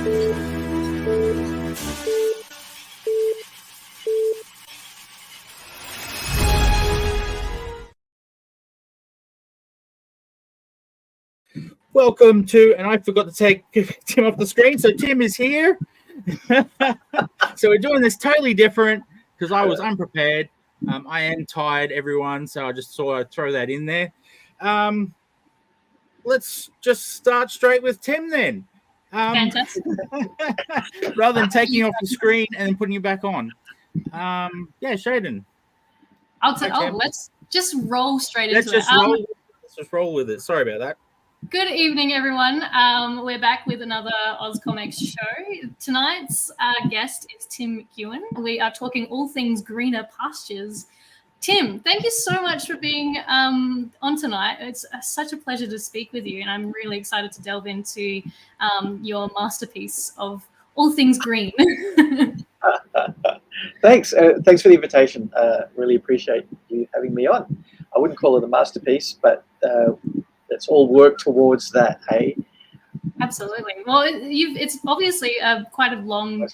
Welcome to, and I forgot to take Tim off the screen, so Tim is here. So we're doing this totally different because I was unprepared. I am tired, everyone, so I just thought I'd throw that in there. Let's just start straight with Tim then. Fantastic. Rather than taking you off the screen and then putting you back on. Yeah, Sheydin. Let's just roll straight into it. Let's just roll with it. Sorry about that. Good evening, everyone. We're back with another AusComX show. Tonight's guest is Tim McEwen. We are talking all things Greener Pastures. Tim, thank you so much for being on tonight. It's such a pleasure to speak with you, and I'm really excited to delve into your masterpiece of all things green. Thanks. Thanks for the invitation. Really appreciate you having me on. I wouldn't call it a masterpiece, but let's all work towards that, hey? Absolutely. Well, it's obviously quite a long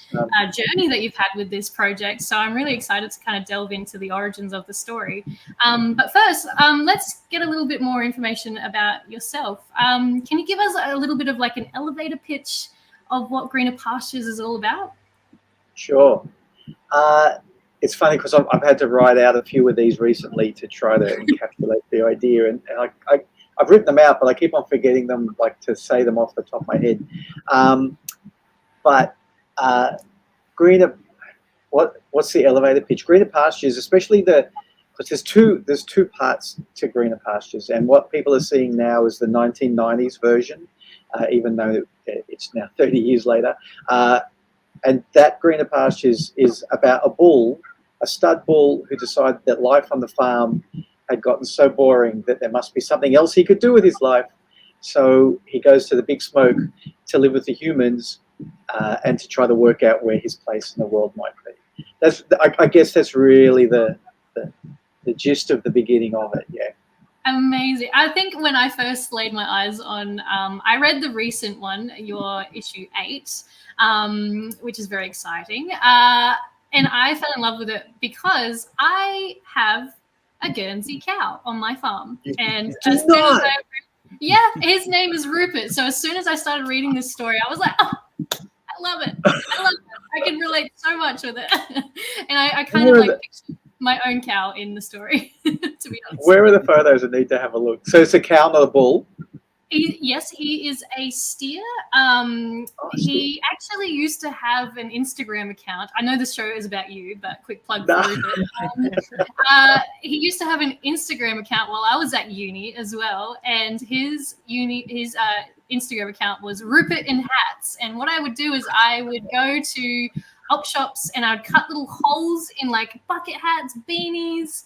journey that you've had with this project, so I'm really excited to kind of delve into the origins of the story. But first, let's get a little bit more information about yourself. Can you give us a little bit of like an elevator pitch of what Greener Pastures is all about? Sure. It's funny because I've had to write out a few of these recently to try to encapsulate the idea, and I've written them out, but I keep on forgetting them, like to say them off the top of my head. Greener, what's the elevator pitch? Greener Pastures, especially because there's two parts to Greener Pastures, and what people are seeing now is the 1990s version, even though it's now 30 years later. And that Greener Pastures is about a stud bull who decided that life on the farm had gotten so boring that there must be something else he could do with his life. So he goes to the big smoke to live with the humans and to try to work out where his place in the world might be. I guess that's really the gist of the beginning of it, yeah. Amazing. I think when I first laid my eyes on, I read the recent one, your issue 8, which is very exciting. And I fell in love with it because I have a Guernsey cow on my farm, and his name is Rupert. So as soon as I started reading this story, I was like, oh, I love it. I can relate so much with it. And I kind of like pictured my own cow in the story, to be honest. Where are the photos? I need to have a look. So it's a cow, not a bull? Yes, he is a steer. He actually used to have an Instagram account. I know this show is about you, but quick plug for Rupert. He used to have an Instagram account while I was at uni as well, and his Instagram account was Rupert in Hats. And what I would do is I would go to op shops and I would cut little holes in like bucket hats, beanies,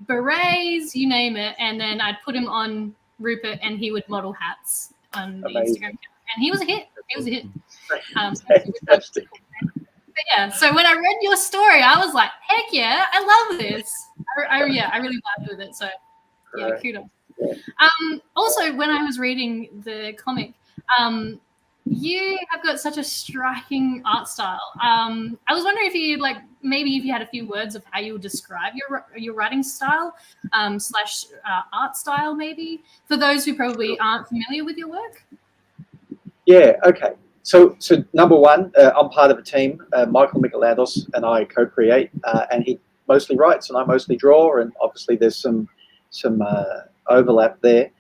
berets, you name it, and then I'd put him on Rupert, and he would model hats on the Instagram account, and he was a hit. But yeah, so when I read your story, I was like, heck yeah, I love this. I really vibed with it. So yeah, kudos. Also, when I was reading the comic, you have got such a striking art style. I was wondering if you maybe if you had a few words of how you would describe your writing style slash art style, maybe for those who probably aren't familiar with your work. Yeah. Okay. So number one, I'm part of a team. Michael Michelandos and I co-create, and he mostly writes and I mostly draw, and obviously there's some overlap there.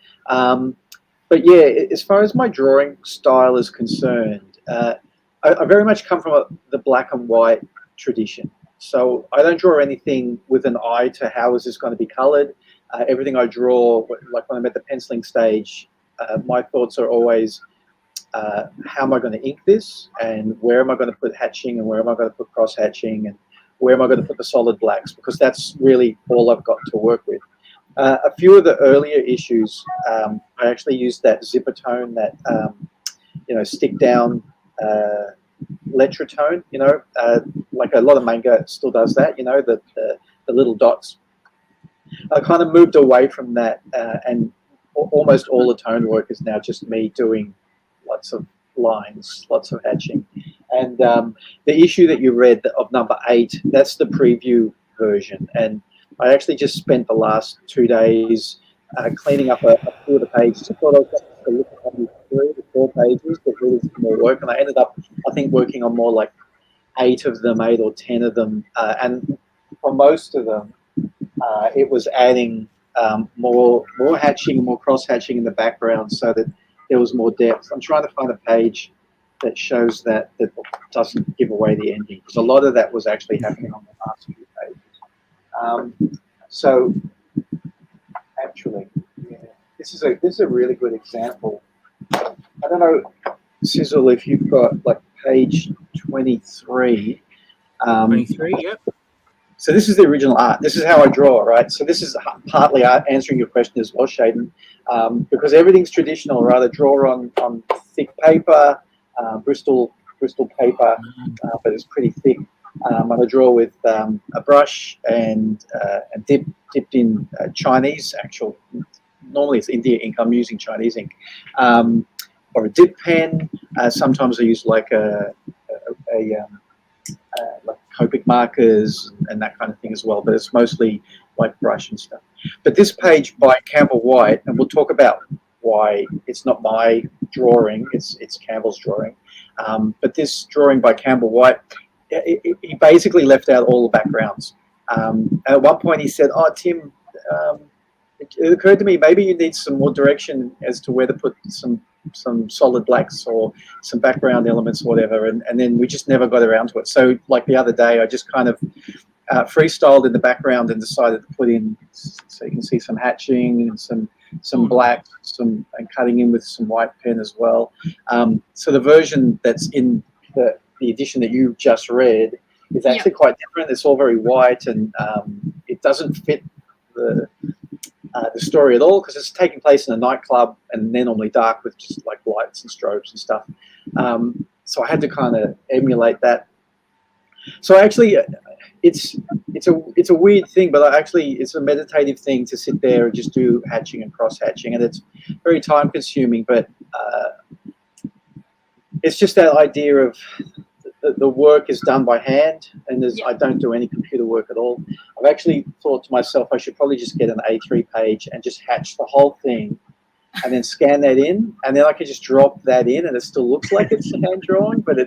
But yeah, as far as my drawing style is concerned, I very much come from the black and white tradition. So I don't draw anything with an eye to how is this going to be colored. Everything I draw, like when I'm at the penciling stage, my thoughts are always, how am I going to ink this? And where am I going to put hatching? And where am I going to put cross hatching? And where am I going to put the solid blacks? Because that's really all I've got to work with. A few of the earlier issues, I actually used that zipper tone, that stick down letra tone. Like a lot of manga still does that. The little dots. I kind of moved away from that, and almost all the tone work is now just me doing lots of lines, lots of hatching. And the issue that you read of number 8, that's the preview version. And I actually just spent the last 2 days cleaning up a few of the pages. I thought I was going to look at maybe 3 to 4 pages, but really some more work. And I ended up, I think, working on more like 8 of them, 8 or 10 of them. And for most of them, it was adding more hatching, more cross-hatching in the background so that there was more depth. I'm trying to find a page that shows that doesn't give away the ending, because a lot of that was actually happening on the last few pages. So actually, yeah, this is a really good example. I don't know, Sizzle, if you've got like page 23. 23, yep. So this is the original art. This is how I draw, right? So this is partly answering your question as well, Sheydin, because everything's traditional, right? I draw on thick paper, Bristol paper, but it's pretty thick. And I draw with a brush and dipped in Chinese, normally it's India ink, I'm using Chinese ink, or a dip pen. Sometimes I use like like Copic markers and that kind of thing as well, but it's mostly like brush and stuff. But this page by Campbell White, and we'll talk about why it's not my drawing, it's Campbell's drawing. But this drawing by Campbell White, he basically left out all the backgrounds. At one point he said, "Oh, Tim, it occurred to me maybe you need some more direction as to where to put some solid blacks or some background elements or whatever," and then we just never got around to it. So like the other day, I just kind of freestyled in the background and decided to put in, so you can see some hatching and some black, and cutting in with some white pen as well. So the version that's in the edition that you just read is actually quite different. It's all very white, and it doesn't fit the story at all, because it's taking place in a nightclub, and they're normally dark with just like lights and strobes and stuff. So I had to kind of emulate that. So actually, it's a weird thing, but it's a meditative thing to sit there and just do hatching and cross hatching, and it's very time consuming. But it's just that idea of the work is done by hand, and I don't do any computer work at all. I've actually thought to myself, I should probably just get an A3 page and just hatch the whole thing, and then scan that in, and then I could just drop that in, and it still looks like it's hand drawn, but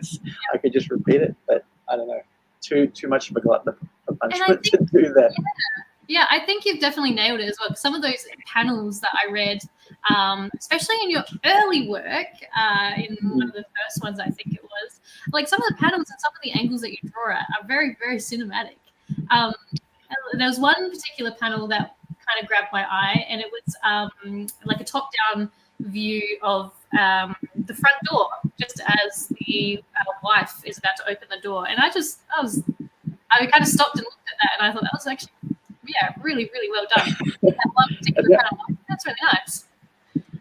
I could just repeat it. But I don't know, too much of a glutton for punishment to do that. Yeah, I think you've definitely nailed it as well. Some of those panels that I read, especially in your early work, in one of the first ones, I think it was, like some of the panels and some of the angles that you draw at are very, very cinematic. There was one particular panel that kind of grabbed my eye, and it was like a top-down view of the front door, just as the wife is about to open the door. And I kind of stopped and looked at that, and I thought that was actually, really, really well done. That one particular panel, that's really nice.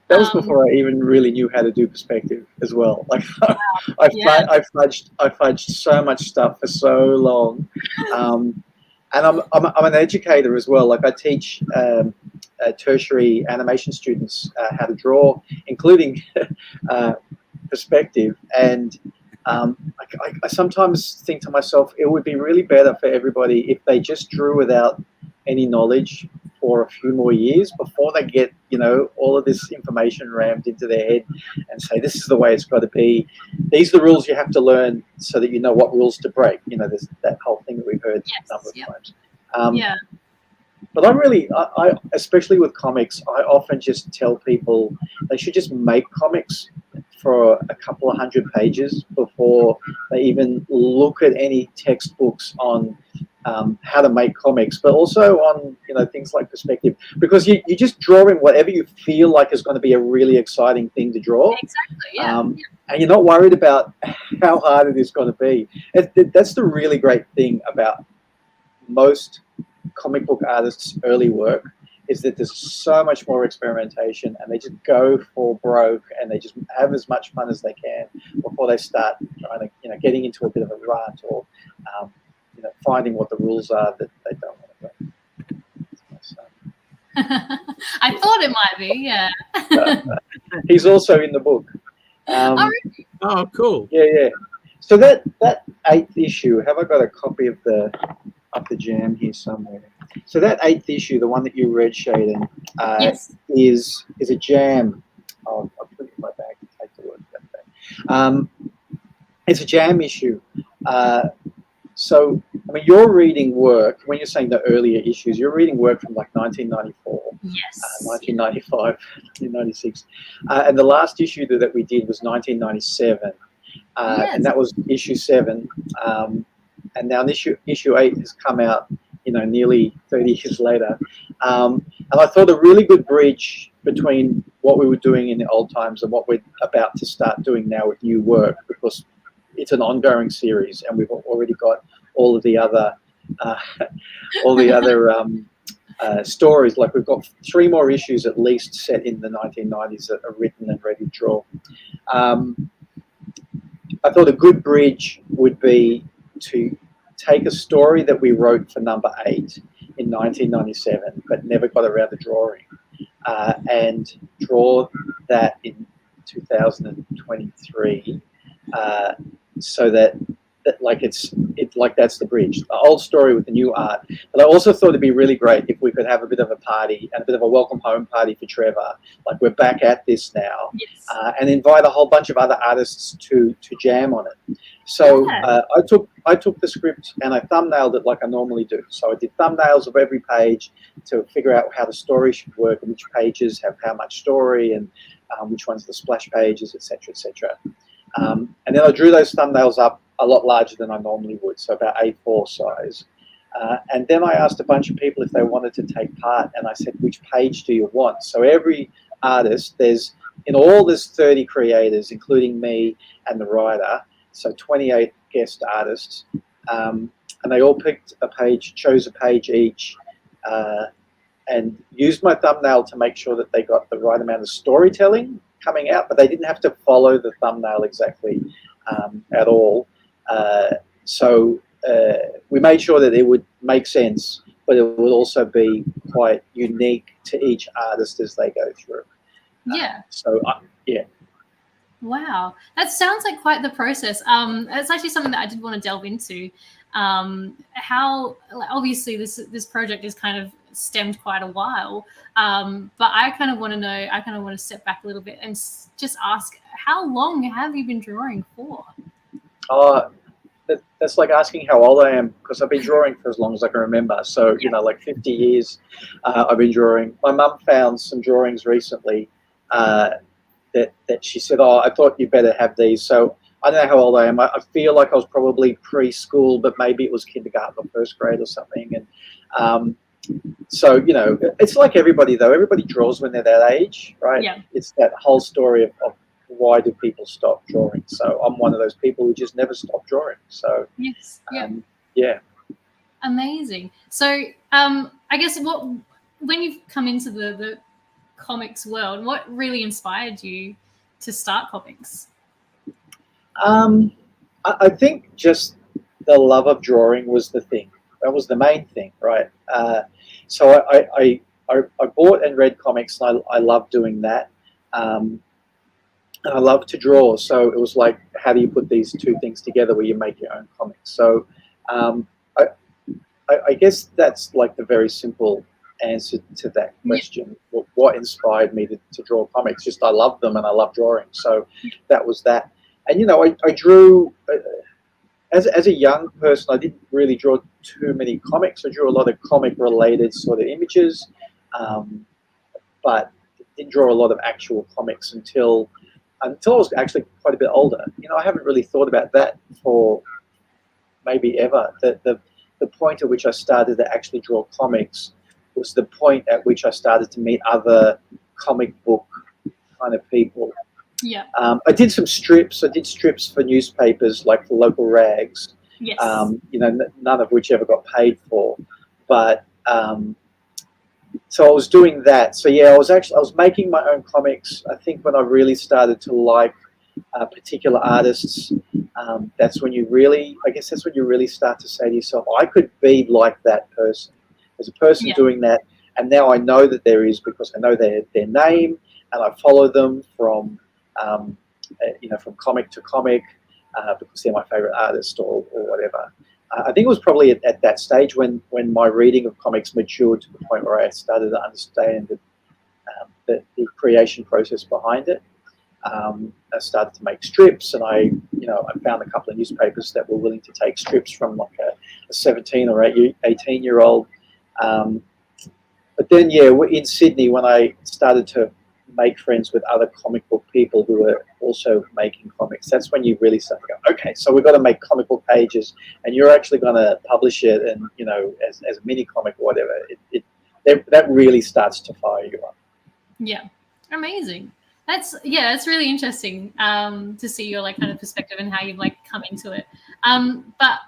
That was before I even really knew how to do perspective as well. Like I fudged so much stuff for so long, and I'm an educator as well. Like I teach tertiary animation students how to draw, including perspective. And I sometimes think to myself, it would be really better for everybody if they just drew without any knowledge for a few more years before they get, all of this information rammed into their head and say, this is the way it's got to be. These are the rules you have to learn so that you know what rules to break. There's that whole thing that we've heard a number of times. But I especially with comics, I often just tell people they should just make comics for a couple of 100 pages before they even look at any textbooks on how to make comics, but also on things like perspective, because you're just drawing whatever you feel like is going to be a really exciting thing to draw. Exactly. And you're not worried about how hard it is going to be. That's the really great thing about most comic book artists' early work, is that there's so much more experimentation, and they just go for broke, and they just have as much fun as they can before they start trying to, getting into a bit of a rut or finding what the rules are that they don't want to go. I thought it might be, yeah. He's also in the book. Oh, cool. Yeah. So that 8th issue, have I got a copy of the jam here somewhere? So that 8th issue, the one that you read, Sheydin, Yes. is a jam. Oh, I'll put it in my bag and take the word that day. It's a jam issue. So, I mean, you're reading work, when you're saying the earlier issues, you're reading work from like 1994, Yes. 1995, 1996. And the last issue that we did was 1997. Yes. And that was issue 7. And now issue 8 has come out, nearly 30 years later. And I thought a really good bridge between what we were doing in the old times and what we're about to start doing now with new work, because it's an ongoing series, and we've already got all of the other stories. Like, we've got 3 more issues at least set in the 1990s that are written and ready to draw. I thought a good bridge would be to take a story that we wrote for number 8 in 1997, but never got around to drawing, and draw that in 2023, so that like it's like that's the bridge, the old story with the new art. But I also thought it'd be really great if we could have a bit of a party and a bit of a welcome home party for Trevor. Like, we're back at this now, Yes. and invite a whole bunch of other artists to jam on it. So I took the script and I thumbnailed it like I normally do. So I did thumbnails of every page to figure out how the story should work and which pages have how much story, and which ones are the splash pages, etc., etc. And then I drew those thumbnails up a lot larger than I normally would, so about A4 size. And then I asked a bunch of people if they wanted to take part, and I said, which page do you want? So every artist, there's 30 creators, including me and the writer, so 28 guest artists, and they all picked a page, chose a page each, and used my thumbnail to make sure that they got the right amount of storytelling coming out, but they didn't have to follow the thumbnail exactly at all. So we made sure that it would make sense, but it would also be quite unique to each artist as they go through. Yeah. Yeah. Wow, that sounds like quite the process. It's actually something that I did want to delve into. How obviously this project is kind of stemmed quite a while, but I kind of want to know. I kind of want to step back a little bit and just ask, how long have you been drawing for? That's like asking how old I am, because I've been drawing for as long as I can remember. So, like 50 years I've been drawing. My mum found some drawings recently that she said, oh, I thought you better have these. So I don't know how old I am. I feel like I was probably preschool, but maybe it was kindergarten or first grade or something. And so, it's like everybody, though. Everybody draws when they're that age, right? Yeah. It's that whole story of why do people stop drawing? So I'm one of those people who just never stop drawing. So yes, yeah. Amazing. So I guess when you've come into the comics world, what really inspired you to start comics? I think just the love of drawing was the thing. That was the main thing, right? So I bought and read comics, and I love doing that. And I love to draw, so it was like, how do you put these two things together where you make your own comics? So I guess that's like the very simple answer to that question. What inspired me to draw comics? Just I love them and I love drawing, so that was that. And I drew as a young person. I didn't really draw too many comics. I drew a lot of comic related sort of images, but didn't draw a lot of actual comics until I was actually quite a bit older. I haven't really thought about that for maybe ever. The point at which I started to actually draw comics was the point at which I started to meet other comic book kind of people. Yeah. I did some strips. I did strips for newspapers, like for local rags. Yes. None of which ever got paid for. But so I was doing that. So yeah, I was making my own comics. I think when I really started to like particular artists, that's when you really start to say to yourself, I could be like that person. There's a person doing that, and now I know that there is, because I know their name, and I follow them from from comic to comic, because they're my favorite artist or whatever. I think it was probably at that stage when my reading of comics matured to the point where I started to understand the creation process behind it. I started to make strips, and I found a couple of newspapers that were willing to take strips from like a 17 or 18-year-old. But then, in Sydney, when I started to make friends with other comic book people who were also making comics, that's when you really start to go, okay, so we've got to make comic book pages, and you're actually going to publish it, and as a mini comic or whatever. That really starts to fire you up. Yeah, amazing. That's really interesting to see your kind of perspective and how you've come into it. But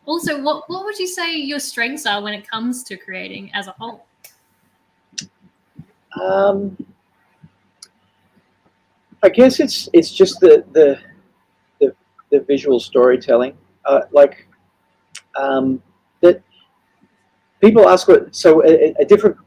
also, what would you say your strengths are when it comes to creating as a whole? I guess it's just the visual storytelling. That people ask a different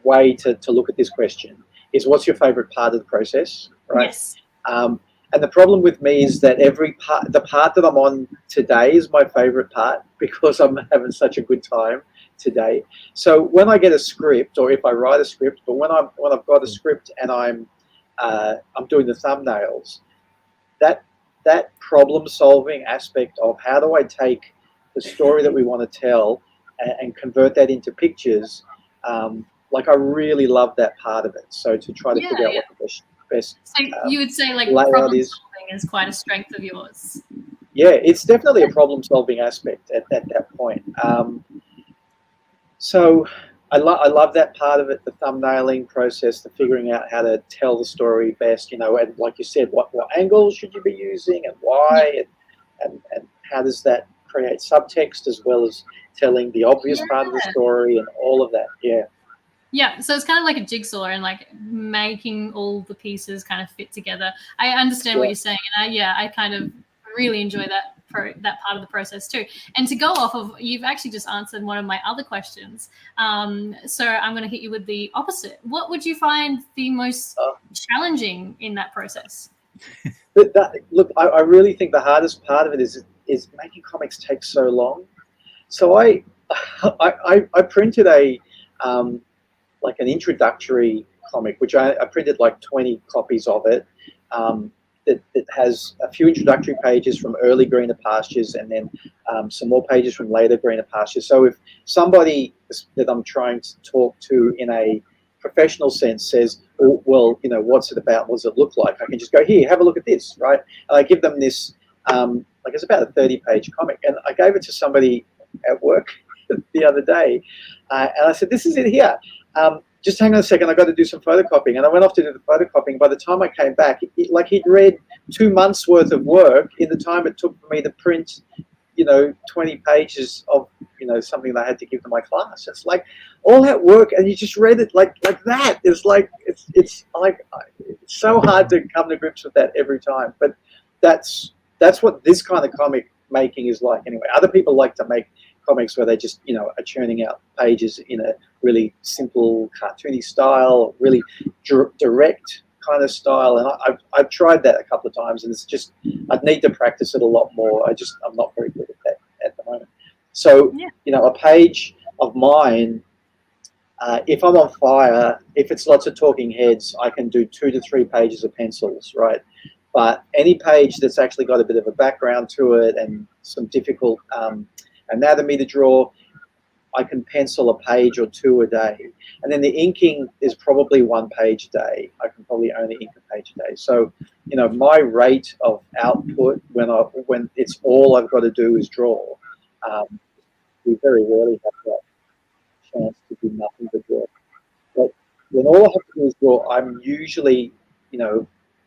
way to look at this question is, what's your favorite part of the process, right? Yes. And the problem with me is that the part that I'm on today is my favorite part because I'm having such a good time today. So when I get a script, or if I write a script, but when I've got a script and I'm doing the thumbnails, that problem solving aspect of how do I take the story that we want to tell and convert that into pictures, I really love that part of it. So to try to figure out what the best so you would say layout problem is. solving is quite a strength of yours. Yeah, it's definitely a problem solving aspect at that point. So I love that part of it, the thumbnailing process, the figuring out how to tell the story best, and like you said, what angles should you be using and why, and how does that create subtext as well as telling the obvious part of the story and all of that. Yeah, so it's kind of like a jigsaw and making all the pieces kind of fit together. I understand what you're saying, and I kind of really enjoy that part of the process too. And to go off of, you've actually just answered one of my other questions. So I'm going to hit you with the opposite. What would you find the most challenging in that process? Look, I really think the hardest part of it is making comics take so long. So I printed an introductory comic, which I printed 20 copies of it. That has a few introductory pages from early Greener Pastures, and then some more pages from later Greener Pastures. So if somebody that I'm trying to talk to in a professional sense says, well, what's it about? What does it look like? I can just go, here, have a look at this, right? And I give them this, it's about a 30-page comic. And I gave it to somebody at work the other day. And I said, this is it here. Just hang on a second, I've got to do some photocopying. And I went off to do the photocopying. By the time I came back, he'd read 2 months worth of work in the time it took for me to print, 20 pages of, something that I had to give to my class. It's all that work, and you just read it like that. It's so hard to come to grips with that every time. But that's what this kind of comic making is like anyway. Other people like to make comics where they just are churning out pages in a really simple cartoony style, really direct kind of style, and I've tried that a couple of times, and it's just I'd need to practice it a lot more. I'm not very good at that at the moment. So a page of mine, if I'm on fire, if it's lots of talking heads, I can do 2 to 3 pages of pencils, right? But any page that's actually got a bit of a background to it and some difficult anatomy to draw, I can pencil a page or 2 a day. And then the inking is probably 1 page a day. I can probably only ink a page a day. So, my rate of output when it's all I've got to do is draw, we very rarely have that chance to do nothing but draw. But when all I have to do is draw, I'm usually,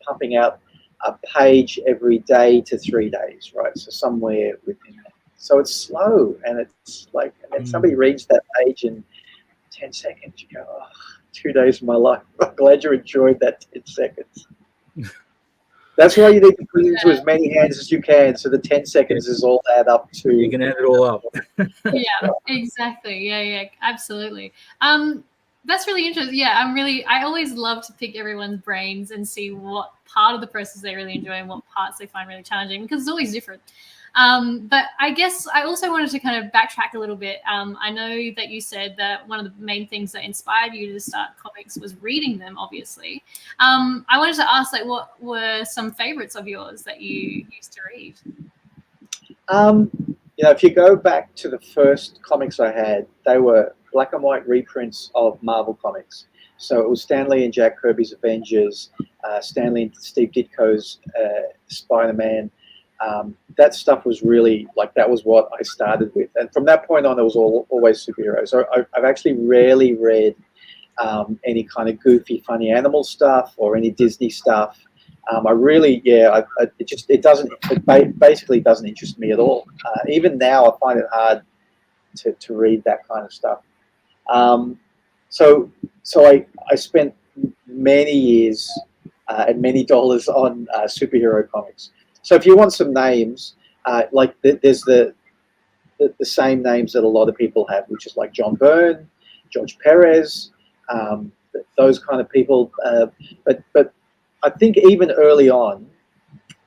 pumping out a page every day to 3 days, right? So somewhere within that. So it's slow, and it's and then somebody reads that page in 10 seconds. You go, 2 days of my life. I'm glad you enjoyed that 10 seconds. That's why you need to put it into as many hands as you can, so the 10 seconds is all add up to. You can add it all up. Yeah, exactly. Yeah, absolutely. That's really interesting. Yeah, I always love to pick everyone's brains and see what part of the process they really enjoy and what parts they find really challenging, because it's always different. But I guess I also wanted to kind of backtrack a little bit. I know that you said that one of the main things that inspired you to start comics was reading them, obviously. I wanted to ask, like, what were some favorites of yours that you used to read? If you go back to the first comics I had, they were black and white reprints of Marvel comics. So it was Stan Lee and Jack Kirby's Avengers, Stan Lee and Steve Ditko's Spider-Man. That stuff was really, like, that was what I started with. And from that point on, it was always superheroes. So I've actually rarely read any kind of goofy, funny animal stuff or any Disney stuff. It basically doesn't interest me at all. Even now, I find it hard to read that kind of stuff. So I spent many years and many dollars on superhero comics. So if you want some names, there's the same names that a lot of people have, which is like John Byrne, George Perez, those kind of people. But I think even early on,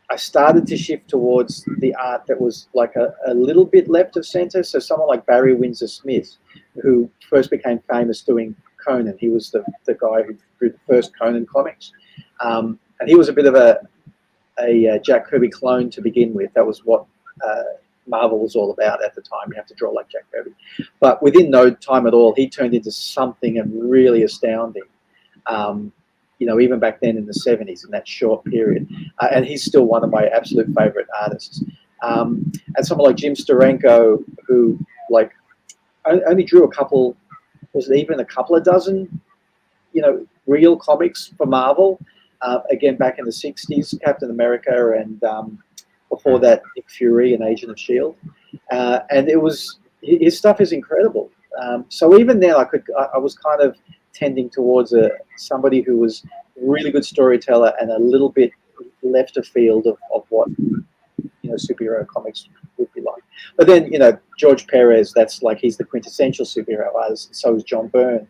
I started to shift towards the art that was like a little bit left of center. So someone like Barry Windsor Smith, who first became famous doing Conan. He was the guy who drew the first Conan comics. And he was a bit of a Jack Kirby clone to begin with. That was what Marvel was all about at the time. You have to draw like Jack Kirby. But within no time at all, he turned into something really astounding. Even back then in the 70s, in that short period. And he's still one of my absolute favorite artists. And someone like Jim Steranko, who like only drew a couple of dozen, real comics for Marvel. Again, back in the 60s, Captain America, and before that, Nick Fury and Agent of S.H.I.E.L.D. And his stuff is incredible. So even then, I was kind of tending towards somebody who was a really good storyteller and a little bit left of field of what superhero comics would be like. But then George Perez, that's like, he's the quintessential superhero artist, and so is John Byrne.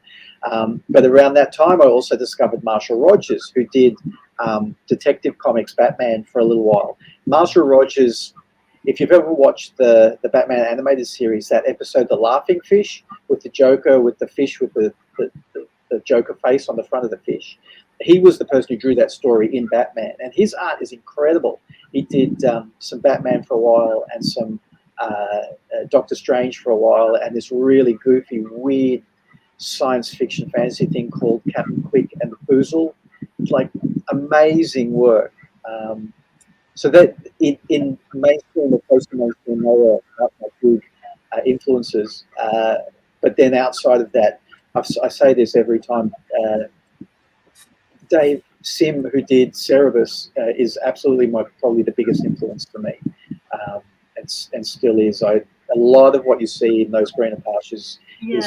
But around that time, I also discovered Marshall Rogers, who did Detective Comics Batman for a little while. Marshall Rogers, if you've ever watched the Batman animated series, that episode, The Laughing Fish, with the Joker, with the fish with the Joker face on the front of the fish, he was the person who drew that story in Batman, and his art is incredible. He did some Batman for a while and some Doctor Strange for a while, and this really goofy, weird science fiction fantasy thing called Captain Quick and the Foozle. It's like amazing work. So that in mainstream or post-mainstream, they were not my big influences. But then outside of that, I say this every time, Dave Sim, who did Cerebus, is absolutely probably the biggest influence for me, and still is. A lot of what you see in those Greener Pastures is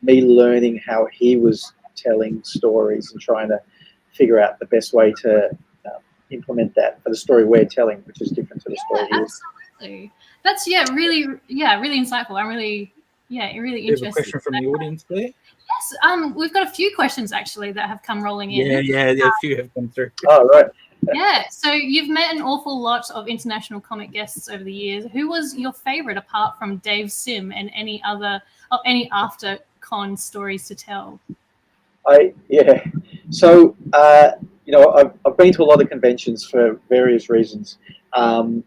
me learning how he was telling stories and trying to figure out the best way to implement that for the story we're telling, which is different to the story he was. Absolutely. That's really insightful. I'm really interested. A question from the audience there? Yes, we've got a few questions actually that have come rolling in. Yeah, a few have come through. Oh, right. Yeah, so you've met an awful lot of international comic guests over the years. Who was your favorite apart from Dave Sim, and any after con stories to tell? So I've been to a lot of conventions for various reasons, and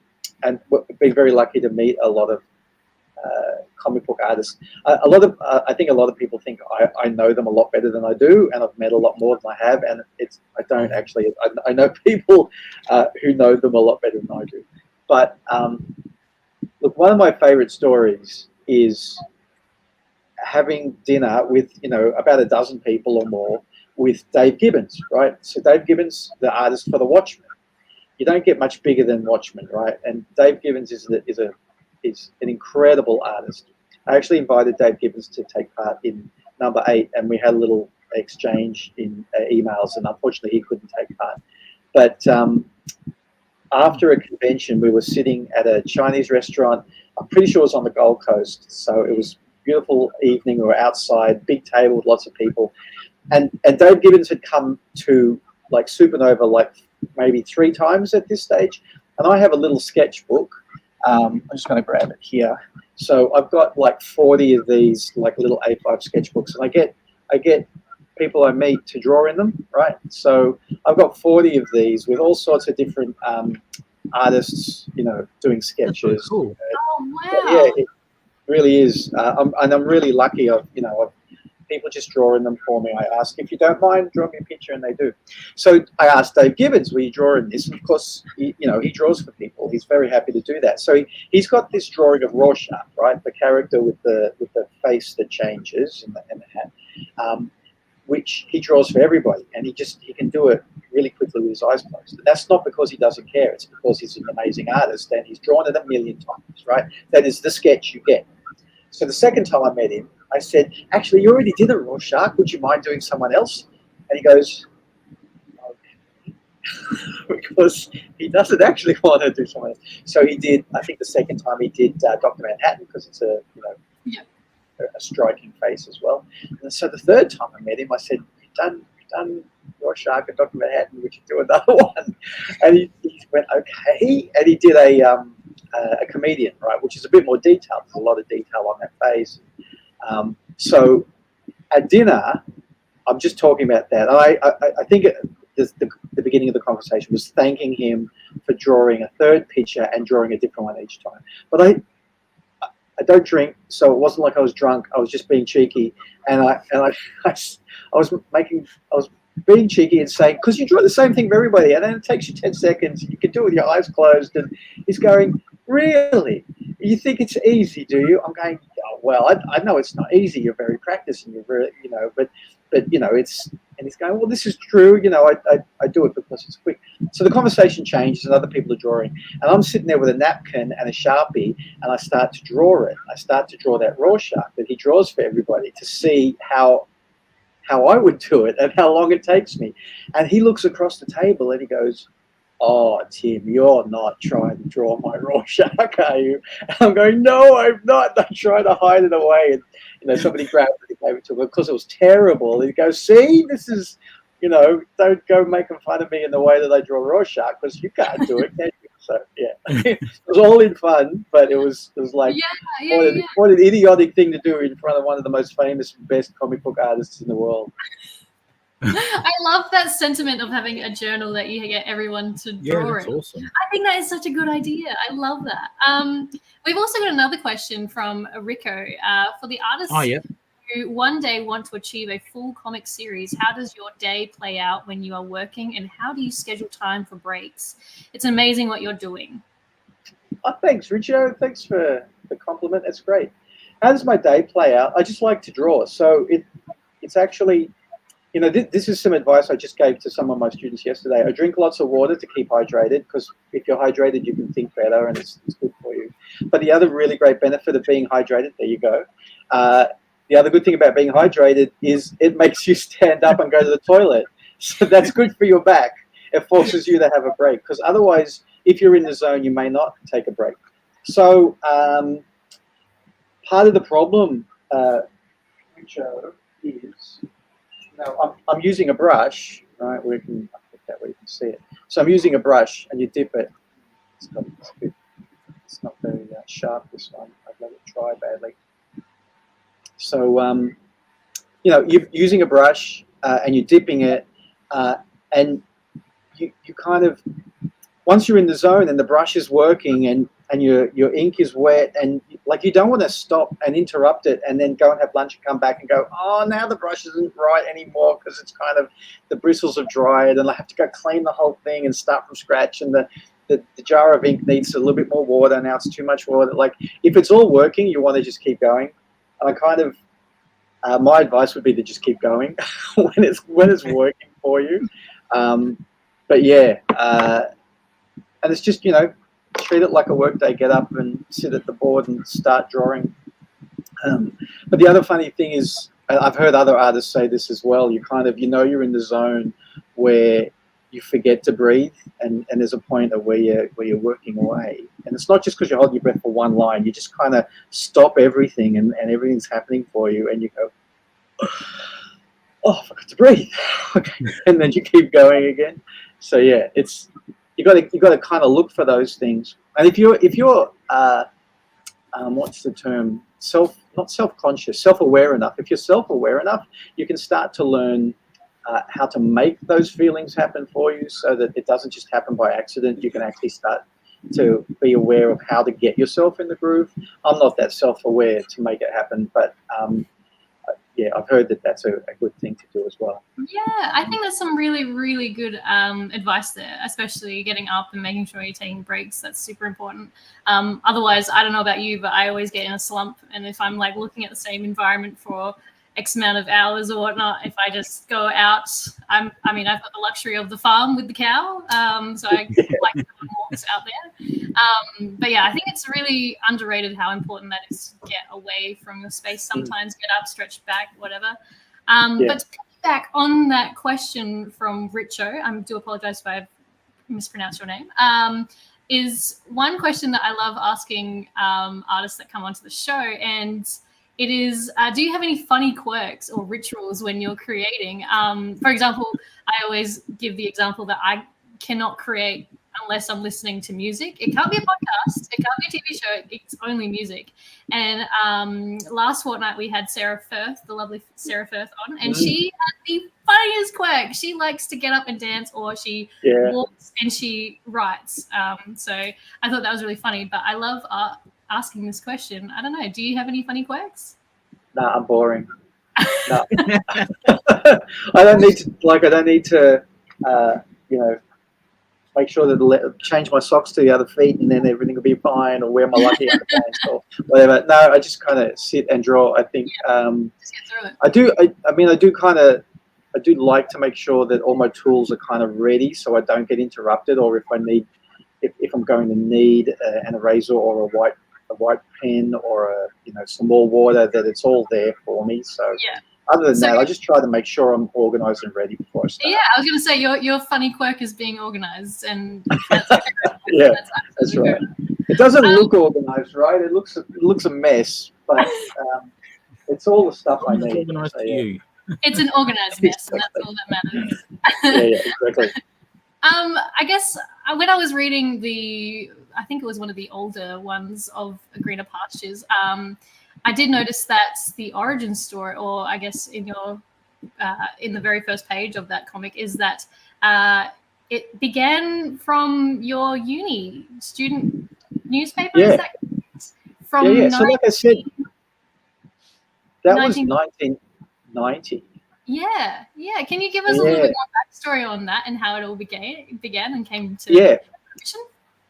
been very lucky to meet a lot of comic book artists. I think a lot of people think I know them a lot better than I do, and I've met a lot more than I have, and I don't actually. I know people who know them a lot better than I do. But look, one of my favorite stories is having dinner with about a dozen people or more with Dave Gibbons, right? So Dave Gibbons, the artist for The Watchmen. You don't get much bigger than Watchmen, right? And Dave Gibbons is an incredible artist. I actually invited Dave Gibbons to take part in number 8, and we had a little exchange in emails, and unfortunately he couldn't take part. But after a convention, we were sitting at a Chinese restaurant. I'm pretty sure it was on the Gold Coast, so it was beautiful evening. We were outside, big table with lots of people. And Dave Gibbons had come to like Supernova like maybe 3 times at this stage. And I have a little sketchbook. I'm just going to grab it here. So I've got like 40 of these like little A5 sketchbooks, and I get people I meet to draw in them, right? So I've got 40 of these with all sorts of different artists, you know, doing sketches. Cool. Oh wow! Yeah, it really is, I'm really lucky. People just draw in them for me. I ask, if you don't mind, draw me a picture, and they do. So I asked Dave Gibbons, will you draw in this? And of course, he draws for people. He's very happy to do that. So he's got this drawing of Rorschach, right? The character with the face that changes and the hat, which he draws for everybody. And he can do it really quickly with his eyes closed. And that's not because he doesn't care. It's because he's an amazing artist and he's drawn it a million times, right? That is the sketch you get. So the second time I met him, I said, actually, you already did a Rorschach. Would you mind doing someone else? And he goes, okay. Because he doesn't actually want to do someone else. So he did, I think the second time he did Dr. Manhattan, because it's a striking face as well. And so the third time I met him, I said, you've done Rorschach and Dr. Manhattan, would you do another one? And he went, okay. And he did a comedian, right, which is a bit more detailed. There's a lot of detail on that face. So at dinner, I'm just talking about that. I think the beginning of the conversation was thanking him for drawing a third picture and drawing a different one each time. But I don't drink, so it wasn't like I was drunk. I was just being cheeky, and I was being cheeky and saying, because you draw the same thing for everybody, and then it takes you 10 seconds. You can do it with your eyes closed, and he's going, really? You think it's easy, do you? I'm going, oh, well, I know it's not easy. You're very practiced, and you're very, but it's. And he's going, well, this is true. I do it because it's quick. So the conversation changes, and other people are drawing, and I'm sitting there with a napkin and a Sharpie, and I start to draw it. I start to draw that Rorschach that he draws for everybody to see how I would do it and how long it takes me. And he looks across the table and he goes, oh, Tim, you're not trying to draw my Rorschach, are you? And I'm going, no, I'm not. I'm trying to hide it away. And somebody grabbed it and gave it to him because it was terrible. And he goes, see, this is, don't go making fun of me in the way that I draw Rorschach because you can't do it, can you? So, yeah, it was all in fun, but it was like, what an idiotic thing to do in front of one of the most famous and best comic book artists in the world. I love that sentiment of having a journal that you get everyone to draw in. That's awesome. I think that is such a good idea. I love that. We've also got another question from Rico. For the artists who one day want to achieve a full comic series, how does your day play out when you are working, and how do you schedule time for breaks? It's amazing what you're doing. Oh, thanks, Richo. Thanks for the compliment. That's great. How does my day play out? I just like to draw. So it's actually... this is some advice I just gave to some of my students yesterday. I drink lots of water to keep hydrated because if you're hydrated, you can think better and it's good for you. But the other really great benefit of being hydrated, there you go. The other good thing about being hydrated is it makes you stand up and go to the toilet. So that's good for your back. It forces you to have a break because otherwise, if you're in the zone, you may not take a break. So part of the problem, Richo, is... No, I'm using a brush, right? I'll put that where you can see it. So I'm using a brush, and you dip it. It's not very sharp, this one. I've let it dry badly. So, you're using a brush, and you're dipping it, and you kind of, once you're in the zone and the brush is working and your ink is wet and like you don't want to stop and interrupt it and then go and have lunch and come back and go, oh, now the brush isn't right anymore because it's kind of, the bristles have dried and I have to go clean the whole thing and start from scratch and the jar of ink needs a little bit more water. Now it's too much water. Like if it's all working, you want to just keep going. And I kind of, my advice would be to just keep going when it's working for you. But yeah, and it's just, treat it like a work day, get up and sit at the board and start drawing. But the other funny thing is, I've heard other artists say this as well, you kind of, you're in the zone where you forget to breathe, and there's a point of where you're working away, and it's not just because you're holding your breath for one line. You just kind of stop everything, and everything's happening for you, and you go, oh, I forgot to breathe. Okay, and then you keep going again. So yeah, it's you got to kind of look for those things, and if you're what's the term? Not self-conscious, self-aware enough. If you're self-aware enough, you can start to learn how to make those feelings happen for you, so that it doesn't just happen by accident. You can actually start to be aware of how to get yourself in the groove. I'm not that self-aware to make it happen, but yeah, I've heard that that's a good thing to do as well. Yeah, I think there's some really, really good advice there, especially getting up and making sure you're taking breaks. That's super important. Otherwise, I don't know about you, but I always get in a slump. And if I'm like looking at the same environment for X amount of hours or whatnot, if I just go out, I've got the luxury of the farm with the cow, so I like to go on walks out there. But yeah, I think it's really underrated how important that is to get away from your space sometimes, get up, stretch back, whatever. But to piggyback on that question from Richo, I do apologize if I've mispronounced your name, is one question that I love asking artists that come onto the show, and it is, do you have any funny quirks or rituals when you're creating? For example, I always give the example that I cannot create unless I'm listening to music. It can't be a podcast. It can't be a TV show. It's only music. And last fortnight we had Sarah Firth, the lovely Sarah Firth on, and she had the funniest quirk. She likes to get up and dance, or she walks and she writes. So I thought that was really funny, but I love asking this question. I don't know. Do you have any funny quirks? Nah, I'm boring. No. I don't need to make sure that change my socks to the other feet and then everything will be fine, or wear my lucky underpants or whatever. No, I just kind of sit and draw. I think just get through it. I do like to make sure that all my tools are kind of ready, so I don't get interrupted, or if I'm going to need an eraser or a white pen or some more water, that it's all there for me. So other than that, I just try to make sure I'm organized and ready before I start. Yeah, I was going to say your funny quirk is being organized, and that's right. It doesn't look organized, right? It looks a mess, but it's all the stuff I need. Organized to you. It's an organized mess, and that's all that matters. Yeah, exactly. I guess when I was reading I think it was one of the older ones of Greener Pastures, I did notice that the origin story, or I guess in the very first page of that comic, is that it began from your uni student newspaper. Yeah. Is that from? Yeah. So like I said, that was 1990. Yeah. Can you give us a little bit more backstory on that and how it all began and came to fruition?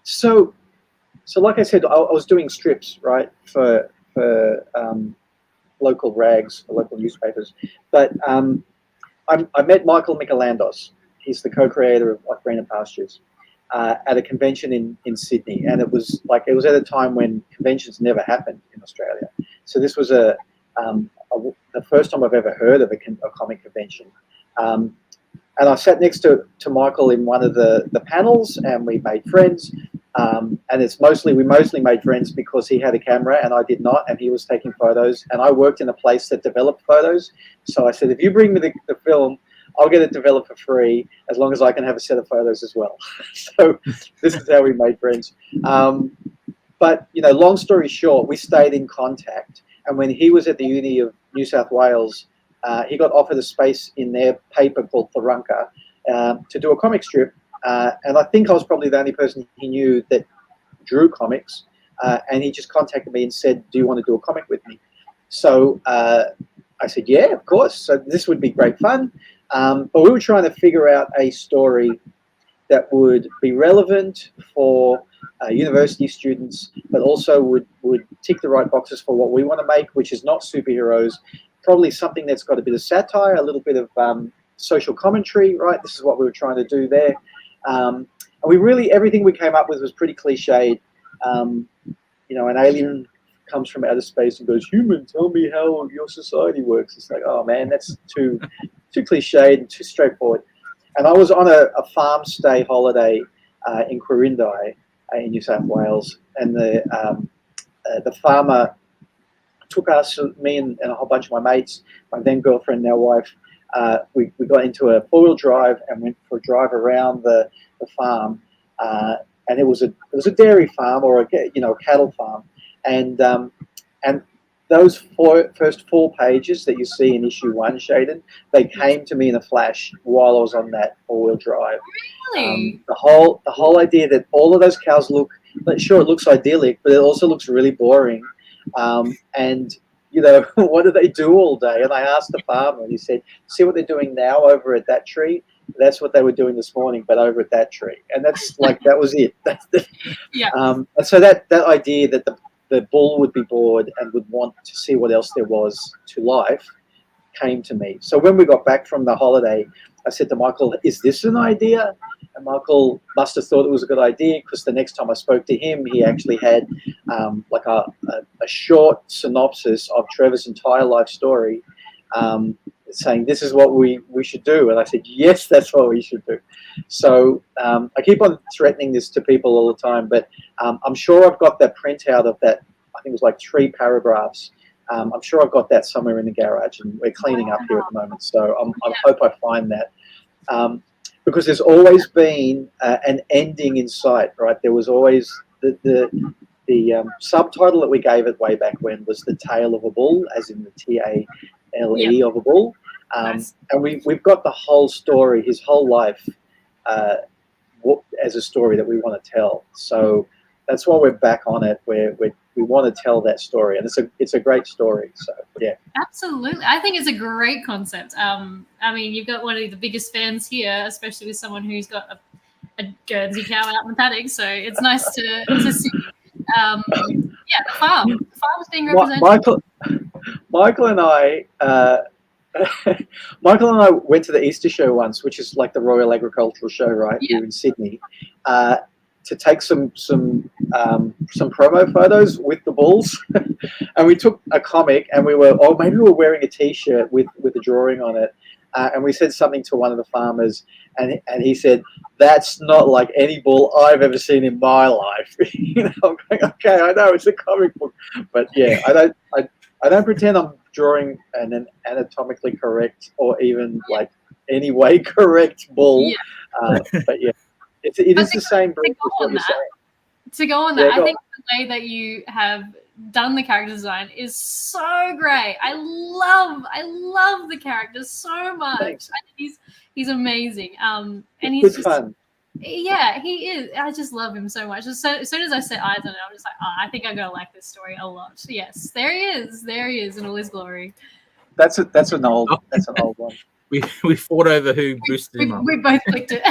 So like I said, I was doing strips, right, for local rags, for local newspapers. But I met Michael McEwen. He's the co-creator of Greener Pastures at a convention in Sydney, and it was at a time when conventions never happened in Australia. So this was the first time I've ever heard of a comic convention. And I sat next to Michael in one of the panels, and we made friends. And we mostly made friends because he had a camera and I did not, and he was taking photos. And I worked in a place that developed photos. So I said, if you bring me the film, I'll get it developed for free, as long as I can have a set of photos as well. So this is how we made friends. But long story short, we stayed in contact. And when he was at the Uni of New South Wales, he got offered a space in their paper called Tharunka to do a comic strip. And I think I was probably the only person he knew that drew comics. And he just contacted me and said, do you want to do a comic with me? So I said, yeah, of course. So this would be great fun. But we were trying to figure out a story that would be relevant for university students, but also would tick the right boxes for what we want to make, which is not superheroes, probably something that's got a bit of satire, a little bit of social commentary, right? This is what we were trying to do there. And everything we came up with was pretty cliched. An alien comes from outer space and goes, human, tell me how your society works. It's like, oh man, that's too cliched and too straightforward. And I was on a farm stay holiday in Quirindi in New South Wales, and the farmer took us, me and a whole bunch of my mates, my then girlfriend, now wife. We got into a four-wheel drive and went for a drive around the farm, and it was a dairy farm, or a cattle farm, and those first 4 pages that you see in issue 1, Sheydin, they came to me in a flash while I was on that four-wheel drive. Really? The whole idea that all of those cows look, sure, it looks idyllic, but it also looks really boring. And what do they do all day? And I asked the farmer, and he said, see what they're doing now over at that tree? That's what they were doing this morning, but over at that tree. And that's that was it. Yeah. And so that idea that the bull would be bored and would want to see what else there was to life came to me. So when we got back from the holiday, I said to Michael, is this an idea? And Michael must have thought it was a good idea, because the next time I spoke to him, he actually had like a short synopsis of Trevor's entire life story, saying this is what we should do. And I said, yes, that's what we should do. So I keep on threatening this to people all the time, but I'm sure I've got that printout of that. I think it was like 3 paragraphs. I'm sure I've got that somewhere in the garage, and we're cleaning up here at the moment. So I hope I find that. Because there's always been an ending in sight, right? There was always the subtitle that we gave it way back when was The Tale of a Bull, as in the TALE of a bull. Nice. And we've got the whole story, his whole life, as a story that we want to tell. So that's why we're back on it. We want to tell that story, and it's a great story. So yeah, absolutely. I think it's a great concept. I mean, you've got one of the biggest fans here, especially with someone who's got a Guernsey cow out in the paddock. So it's nice to see. The farm. The farm's being represented. Michael and I. Michael and I went to the Easter show once, which is like the Royal Agricultural Show, right, here in Sydney, to take some promo photos with the bulls. And we took a comic, and maybe we were wearing a T-shirt with a drawing on it, and we said something to one of the farmers, and he said, "That's not like any bull I've ever seen in my life." I'm going, okay, I know it's a comic book, but yeah, I don't pretend I'm drawing an anatomically correct or even like any way correct bull, but yeah, it is the same breed. To go on that, I think the way that you have done the character design is so great. I love the character so much. Thanks. I think he's amazing. And he's fun. Yeah, he is. I just love him so much. As soon as I set eyes on it, I'm just like, I think I'm gonna like this story a lot. Yes, there he is in all his glory. That's an old one. We fought over who boosted him up. We both clicked it.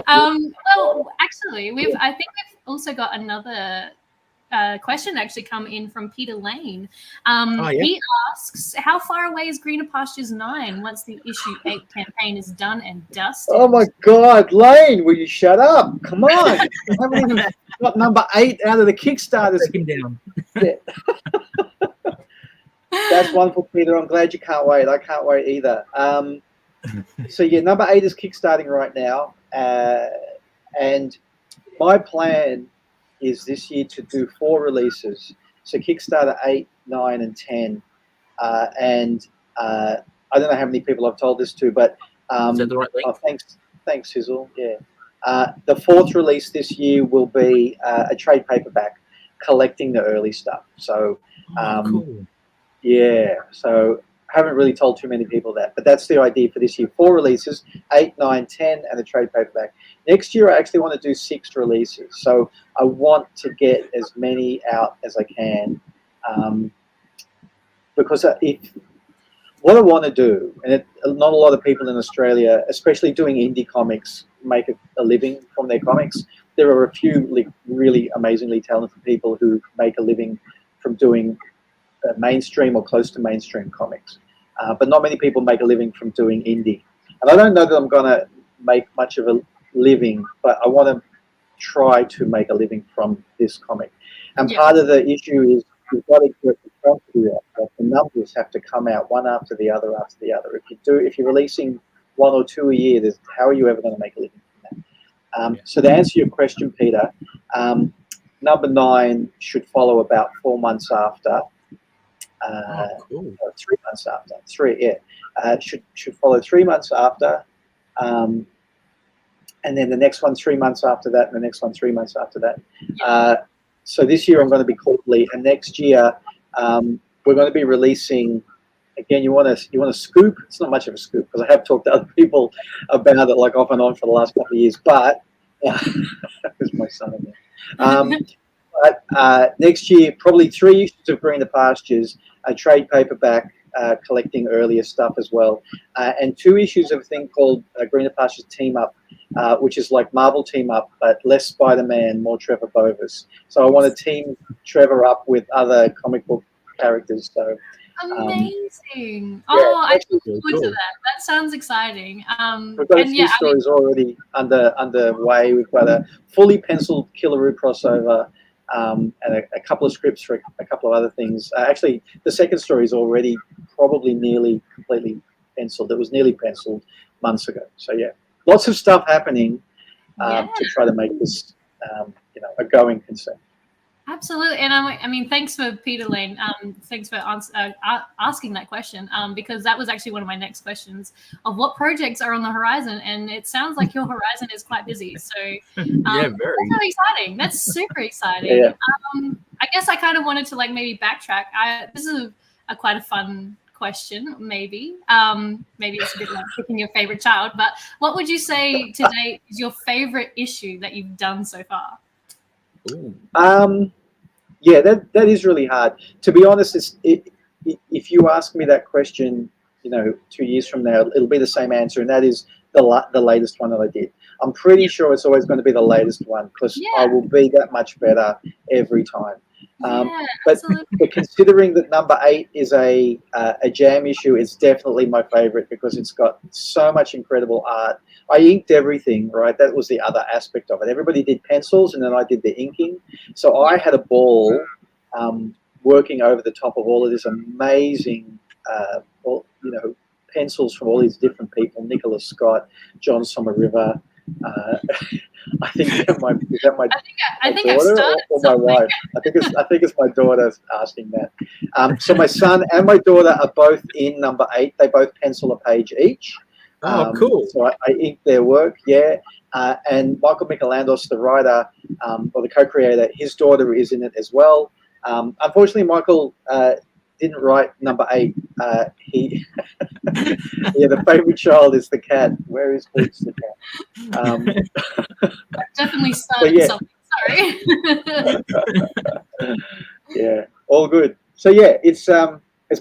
Well, actually, I think we've also got another question actually come in from Peter Lane. He asks, how far away is Greener Pastures 9 once the issue 8 campaign is done and dusted? Oh my God, Lane, will you shut up? Come on. We haven't even got number 8 out of the Kickstarter. Take him down. Yeah. That's wonderful, Peter. I'm glad you can't wait. I can't wait either. So yeah, number 8 is kickstarting right now, and my plan is this year to do 4 releases. So Kickstarter 8, 9, and 10, and I don't know how many people I've told this to, but is that the right link? Thanks, Sizzle. Yeah, the 4th release this year will be a trade paperback collecting the early stuff. So cool. Yeah, so I haven't really told too many people that, but that's the idea for this year. 4 releases, 8, 9, 10, and a trade paperback. Next year, I actually want to do 6 releases. So I want to get as many out as I can, because what I want to do, and not a lot of people in Australia, especially doing indie comics, make a living from their comics. There are a few really amazingly talented people who make a living from doing mainstream or close to mainstream comics, but not many people make a living from doing indie. And I don't know that I'm going to make much of a living, but I want to try to make a living from this comic. And part of the issue is you've got to get the quantity out, but the numbers have to come out one after the other after the other. If you're releasing 1 or 2 a year, how are you ever going to make a living from that? So to answer your question, Peter, number 9 should follow about 4 months after. Cool. 3 months after. Should follow 3 months after. And then the next one 3 months after that, and the next one 3 months after that. So this year I'm going to be quarterly, and next year we're going to be releasing. Again, you want a scoop? It's not much of a scoop because I have talked to other people about it, like off and on for the last couple of years. But there's my son again. But next year, probably 3 issues of Greener Pastures, a trade paperback. Collecting earlier stuff as well, and 2 issues of a thing called Greener Pastures Team Up, which is like Marvel Team Up, but less Spider-Man, more Trevor Bovis. So I want to team Trevor up with other comic book characters. So amazing! I look forward to that. That sounds exciting. We've got a few stories already underway. We've got a fully penciled Killaroo crossover. And a couple of scripts for a couple of other things. Actually, the second story is already probably nearly completely penciled. It was nearly penciled months ago. So yeah, lots of stuff happening to try to make this, a going concern. Absolutely, and I mean, thanks for Peter Lane. Thanks for asking that question, because that was actually one of my next questions of what projects are on the horizon, and it sounds like your horizon is quite busy. So very. That's really exciting. That's super exciting. Yeah. I guess I kind of wanted to maybe backtrack. This is quite a fun question, maybe. Maybe it's a bit like picking your favorite child, but what would you say today is your favorite issue that you've done so far? Ooh. Yeah, that is really hard. To be honest, if you ask me that question, 2 years from now, it'll be the same answer, and that is the latest one that I did. I'm pretty sure it's always going to be the latest one because I will be that much better every time. But considering that number 8 is a jam issue, it's definitely my favorite because it's got so much incredible art. I inked everything, right? That was the other aspect of it. Everybody did pencils, and then I did the inking. So I had a ball working over the top of all of this amazing, pencils from all these different people: Nicholas Scott, John Someriver. I think is that my daughter or my wife? I think it's my daughter asking that. So my son and my daughter are both in number 8. They both pencil a page each. Cool. So I inked their work, and Michael McEwen, the writer or the co-creator, his daughter is in it as well. Unfortunately, Michael didn't write number 8. The favorite child is the cat. Where is Boots the cat? Definitely started something. Sorry. Yeah, all good. So yeah, it's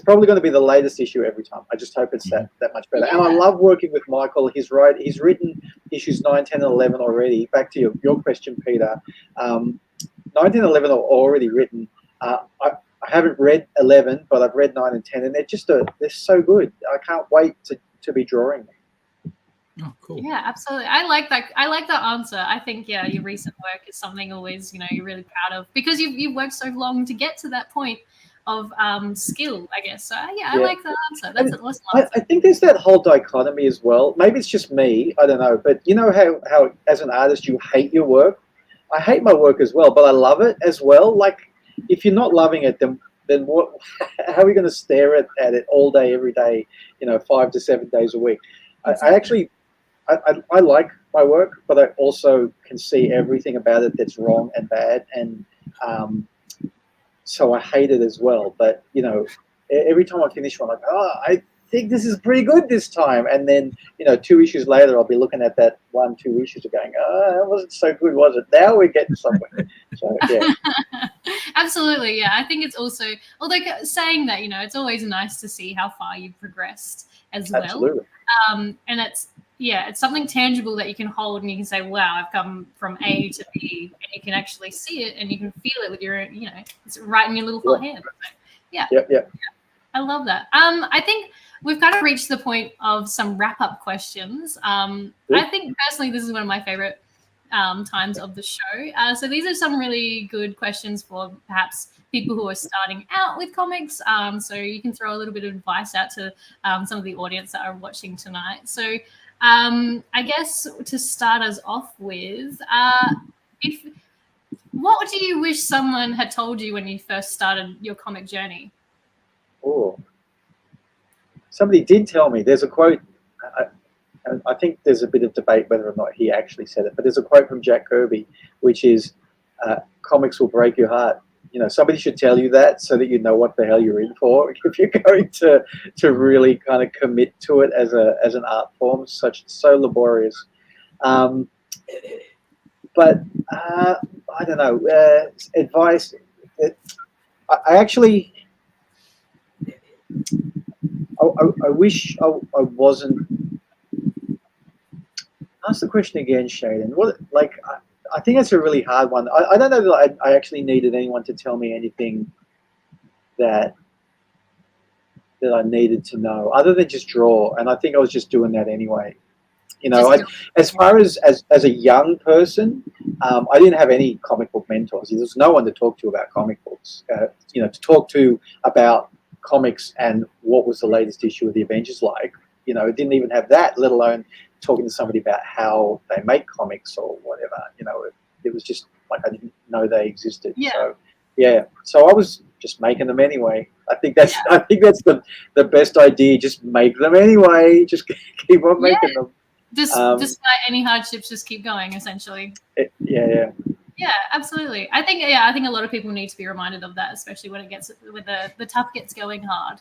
probably going to be the latest issue every time. I just hope it's that much better. And I love working with Michael. He's written issues 9, 10, and 11 already. Back to your question, Peter. 9, 10, and 11 are already written. I haven't read 11, but I've read 9 and 10, and they're so good. I can't wait to be drawing them. Oh, cool. Yeah, absolutely. I like that. I like that answer. I think your recent work is something always you're really proud of because you've worked so long to get to that point of skill, I guess. So I like that answer. That's an awesome answer. I think there's that whole dichotomy as well. Maybe it's just me. I don't know. But you know how as an artist you hate your work? I hate my work as well, but I love it as well. Like, if you're not loving it, then what? How are we going to stare at it all day, every day, 5 to 7 days a week? Exactly. I like my work, but I also can see everything about it that's wrong and bad, and so I hate it as well. But every time I finish one, I'm like, I think this is pretty good this time, and then 2 issues later, I'll be looking at that 1-2 issues and going, that wasn't so good, was it? Now we're getting somewhere. So yeah. Absolutely, yeah. I think it's also, although saying that, it's always nice to see how far you've progressed as well. Absolutely. And it's something tangible that you can hold and you can say, wow, I've come from A to B, and you can actually see it and you can feel it with your own, it's right in your little hand. Yeah. Yep. I love that. I think we've kind of reached the point of some wrap-up questions. I think personally this is one of my favorite times of the show. So these are some really good questions for perhaps people who are starting out with comics. So you can throw a little bit of advice out to some of the audience that are watching tonight. So I guess to start us off with, what do you wish someone had told you when you first started your comic journey? Oh, somebody did tell me. There's a quote. I think there's a bit of debate whether or not he actually said it, but there's a quote from Jack Kirby, which is, "Comics will break your heart." You know, somebody should tell you that so that you know what the hell you're in for if you're going to really kind of commit to it as an art form, so laborious. But I don't know, advice. I actually, I wish I wasn't. Ask the question again, Sheydin. I think that's a really hard one. I don't know that I actually needed anyone to tell me anything that I needed to know, other than just draw. And I think I was just doing that anyway. You know, as far as a young person, I didn't have any comic book mentors. There was no one to talk to about comic books. You know, to talk to about comics and what was the latest issue of the Avengers like. You know, it didn't even have that, let alone talking to somebody about how they make comics or whatever. You know, it was just like I didn't know they existed. Yeah. So yeah, so I was just making them anyway. I think that's the best idea. Just make them anyway. Just keep on making them. Despite any hardships, just keep going. Essentially. Yeah, absolutely. I think a lot of people need to be reminded of that, especially when the tough gets going hard.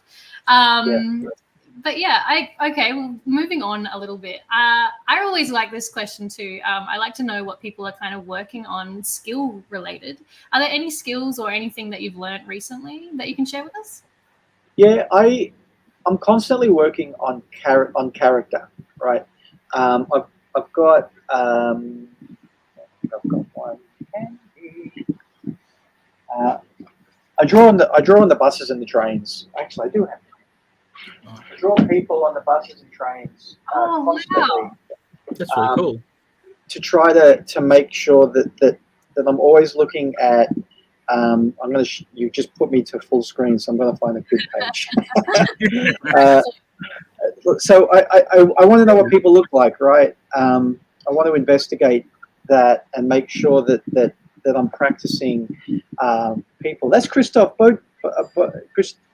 But yeah, well, moving on a little bit. I always like this question too. I like to know what people are kind of working on skill related. Are there any skills or anything that you've learned recently that you can share with us? Yeah, I'm constantly working on character, right? I've got one. I draw on the buses and the trains. Actually, I do have. I draw people on the buses and trains constantly. Wow. That's really cool. To try to make sure that I'm always looking at. You just put me to full screen, so I'm going to find a good page. So I want to know what people look like, right? I want to investigate that and make sure that I'm practicing people. That's Christoph.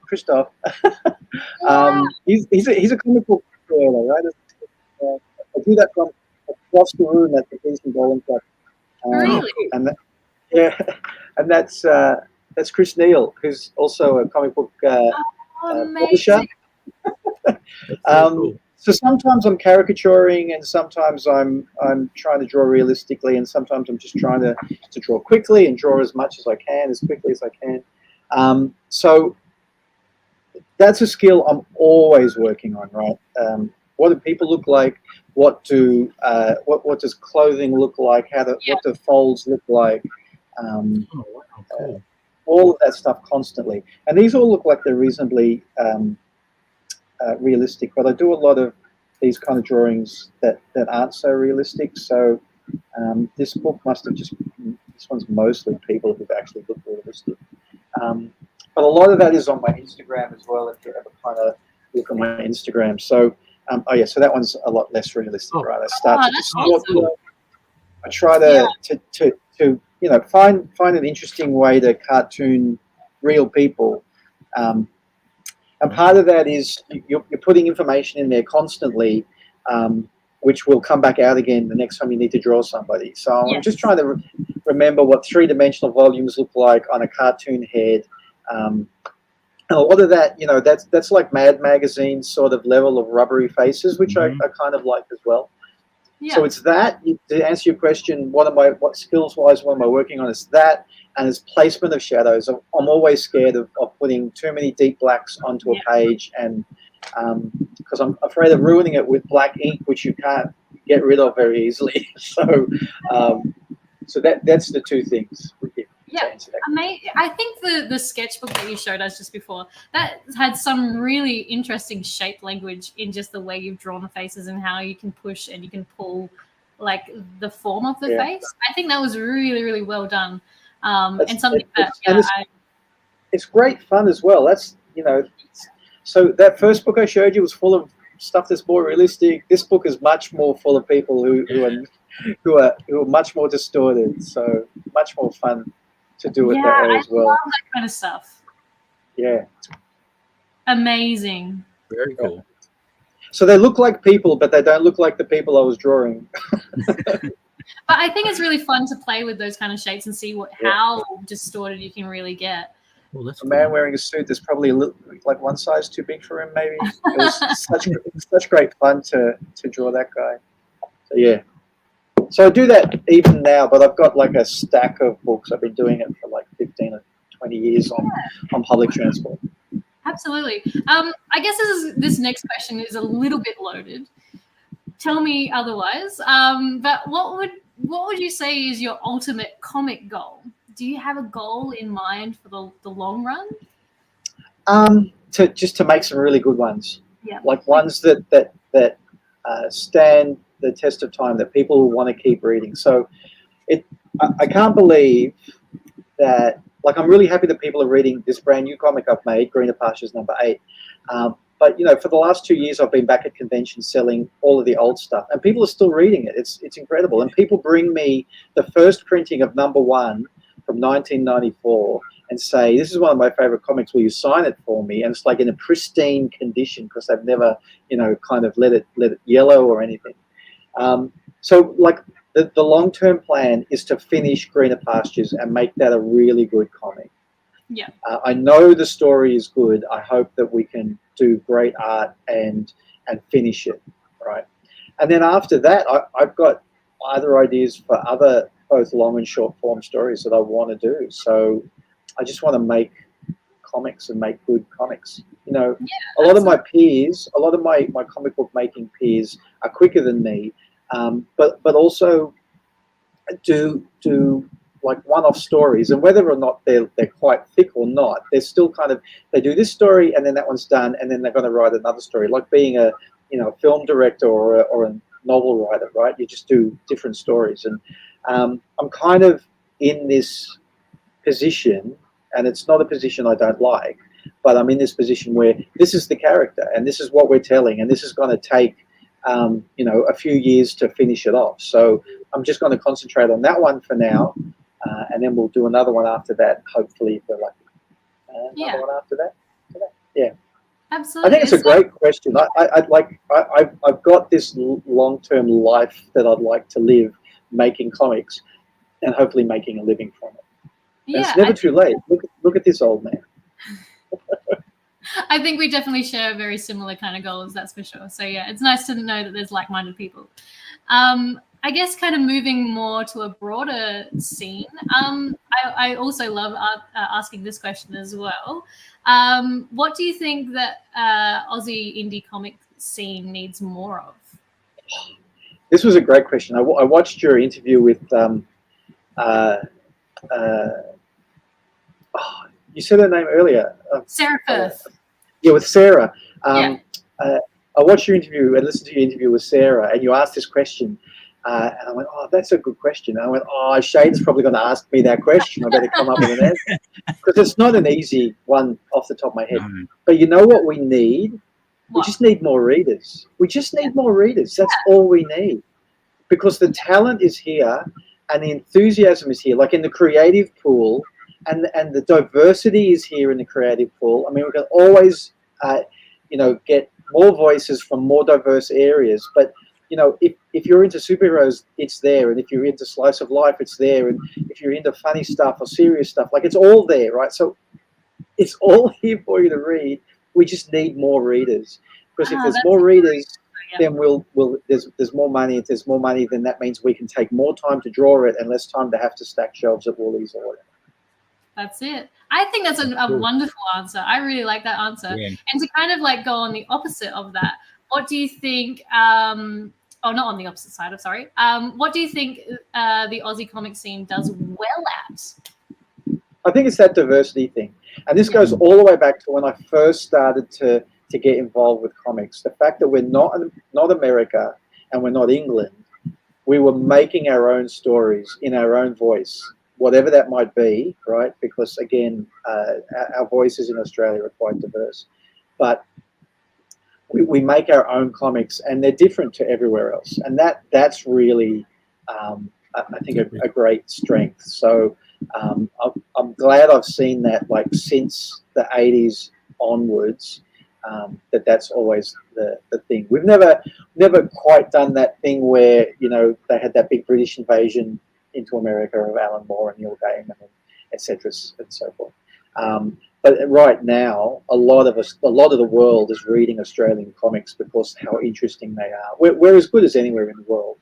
Christoph. He's a comic book creator, right? I do that from across the room at the Kingston Bowling Club. Really? And that's Chris Neal, who's also a comic book publisher. So sometimes I'm caricaturing, and sometimes I'm trying to draw realistically, and sometimes I'm just trying to draw quickly and draw as much as I can, as quickly as I can. So that's a skill I'm always working on, right? What do people look like? What does clothing look like? What do folds look like? Cool. All of that stuff constantly, and these all look like they're reasonably realistic. But I do a lot of these kind of drawings that aren't so realistic. So this book must have this one's mostly people who've actually looked realistic. But a lot of that is on my Instagram as well. If you ever kind of look on my Instagram, so so that one's a lot less realistic, right? I try to find an interesting way to cartoon real people, and part of that is you're putting information in there constantly, which will come back out again the next time you need to draw somebody. So I'm just trying to remember what three-dimensional volumes look like on a cartoon head. And a lot of that, that's like Mad Magazine sort of level of rubbery faces, which I kind of like as well. Yeah. So it's that, to answer your question, what skills-wise, what am I working on? It's that, and it's placement of shadows. I'm always scared of putting too many deep blacks onto a page, and because I'm afraid of ruining it with black ink, which you can't get rid of very easily. So that's the two things. Yeah, I think the sketchbook that you showed us just before, that had some really interesting shape language in just the way you've drawn the faces and how you can push and you can pull like the form of the Yeah. face. I think that was really, really well done. It's- And something it's- that and it's great fun as well. That's, you know, so that first book I showed you was full of stuff that's more realistic. This book is much more full of people who are much more distorted. So much more fun to do it that way as I well. love that kind of stuff. Yeah. Amazing. Very cool. So they look like people, but they don't look like the people I was drawing. But I think it's really fun to play with those kind of shapes and see how distorted you can really get. Well, that's A man wearing a suit that's probably a little, like one size too big for him, maybe. It was such great fun to draw that guy. So yeah. So I do that even now, but I've got like a stack of books. I've been doing it for like 15 or 20 years on public transport. Absolutely. I guess this next question is a little bit loaded. Tell me otherwise. But what would you say is your ultimate comic goal? Do you have a goal in mind for the long run? To make some really good ones. Yeah. Like ones that stand the test of time, that people will want to keep reading. So I can't believe that, like, I'm really happy that people are reading this brand new comic I've made, Greener Pastures #8. But, you know, for the last 2 years, I've been back at conventions selling all of the old stuff, and people are still reading it. It's incredible. And people bring me the first printing of #1 from 1994 and say, this is one of my favorite comics, will you sign it for me? And it's like in a pristine condition because they've never, you know, kind of let it yellow or anything. So like the long-term plan is to finish Greener Pastures and make that a really good comic. Yeah. I know the story is good. I hope that we can do great art and finish it, right? And then after that, I've got other ideas for other both long and short form stories that I want to do. So I just want to make comics and make good comics. You know, a lot of my peers, a lot of my comic book making peers are quicker than me, but also do like one-off stories, and whether or not they're quite thick or not, they're still kind of, they do this story and then that one's done and then they're going to write another story, like being a, you know, film director or a novel writer, right? You just do different stories. And I'm kind of in this position, and it's not a position I don't like, but I'm in this position where this is the character and this is what we're telling, and this is going to take you know, a few years to finish it off. So I'm just going to concentrate on that one for now, and then we'll do another one after that, hopefully, if we're lucky. Another one after that. Yeah. Absolutely. I think it's a great question. I've got this long-term life that I'd like to live, making comics and hopefully making a living from it. And it's never too late. Look at this old man. I think we definitely share very similar kind of goals, that's for sure. So yeah, it's nice to know that there's like-minded people. I guess kind of moving more to a broader scene, I also love asking this question as well. What do you think that Aussie indie comic scene needs more of? This was a great question. I watched your interview with you said her name earlier. Sarah Firth. Yeah, with Sarah. I watched your interview and listened to your interview with Sarah, and you asked this question. And I went, oh, that's a good question. And I went, oh, Sheydin's probably going to ask me that question. I better come up with an answer. Because it's not an easy one off the top of my head. Mm-hmm. But you know what we need? What? We just need more readers. We just need more readers. That's all we need. Because the talent is here and the enthusiasm is here. Like in the creative pool, and the diversity is here in the creative pool. I mean, we can always, you know, get more voices from more diverse areas. But, you know, if you're into superheroes, it's there. And if you're into slice of life, it's there. And if you're into funny stuff or serious stuff, like it's all there, right? So it's all here for you to read. We just need more readers. Because if there's more readers, then there's more money. If there's more money, then that means we can take more time to draw it and less time to have to stack shelves at Woolies or whatever. That's it. I think that's a wonderful answer. I really like that answer. Yeah. And to kind of like go on the opposite of that, what do you think, not on the opposite side, I'm sorry. What do you think the Aussie comic scene does well at? I think it's that diversity thing. And this goes all the way back to when I first started to get involved with comics. The fact that we're not America and we're not England, we were making our own stories in our own voice, whatever that might be, right? Because again, our voices in Australia are quite diverse, but we make our own comics, and they're different to everywhere else, and that's really, I think, a great strength. So I'm glad I've seen that, like, since the 80s onwards. That's always the thing. We've never quite done that thing where, you know, they had that big British invasion into America of Alan Moore and Neil Gaiman, and etc. and so forth. But right now, a lot of the world is reading Australian comics because how interesting they are. We're as good as anywhere in the world.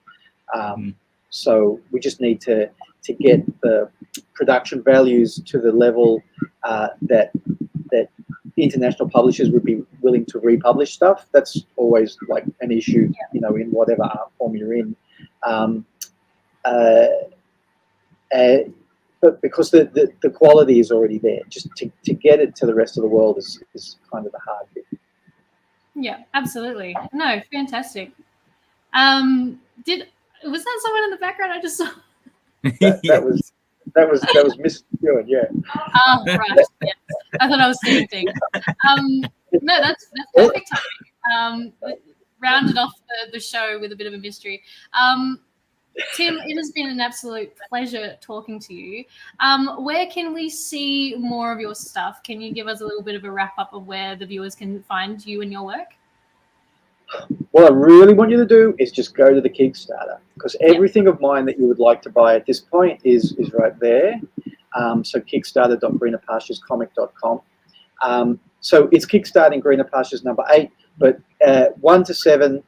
So we just need to get the production values to the level that international publishers would be willing to republish stuff. That's always like an issue, you know, in whatever art form you're in. But because the quality is already there, just to get it to the rest of the world is kind of the hard bit. Yeah, absolutely. No, fantastic. Was that someone in the background I just saw? That was Miss McEwen, yeah. Oh, right. Yeah. I thought I was seeing things. No, that's perfect timing. Rounded off the show with a bit of a mystery. Tim, it has been an absolute pleasure talking to you. Where can we see more of your stuff? Can you give us a little bit of a wrap up of where the viewers can find you and your work? What I really want you to do is just go to the Kickstarter, because everything of mine that you would like to buy at this point is right there. So kickstarter.greenerpasturescomic.com. So it's kickstarting Greener Pastures number 8, but 1 to 7,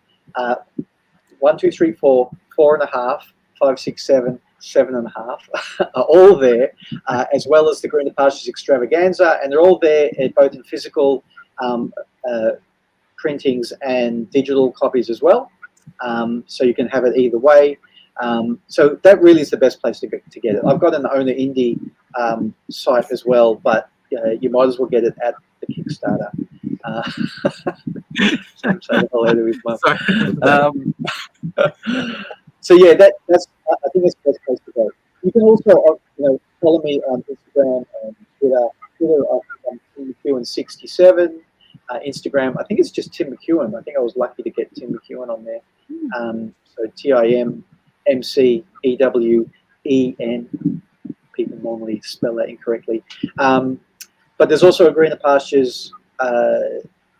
1, 2, 3, 4, 4.5, 5, 6, 7, 7.5 are all there, as well as the Greener Pastures Extravaganza, and they're all there both in physical printings and digital copies as well. So you can have it either way. So that really is the best place to get it. I've got an Owner Indie site as well, but you might as well get it at the Kickstarter. So yeah, that's I think that's the best place to go. You can also follow me on Instagram and Twitter. I'm Tim McEwen 67. Instagram, I think it's just Tim McEwen. I think I was lucky to get Tim McEwen on there. So TIMMCEWEN. People normally spell that incorrectly. But there's also a Greener Pastures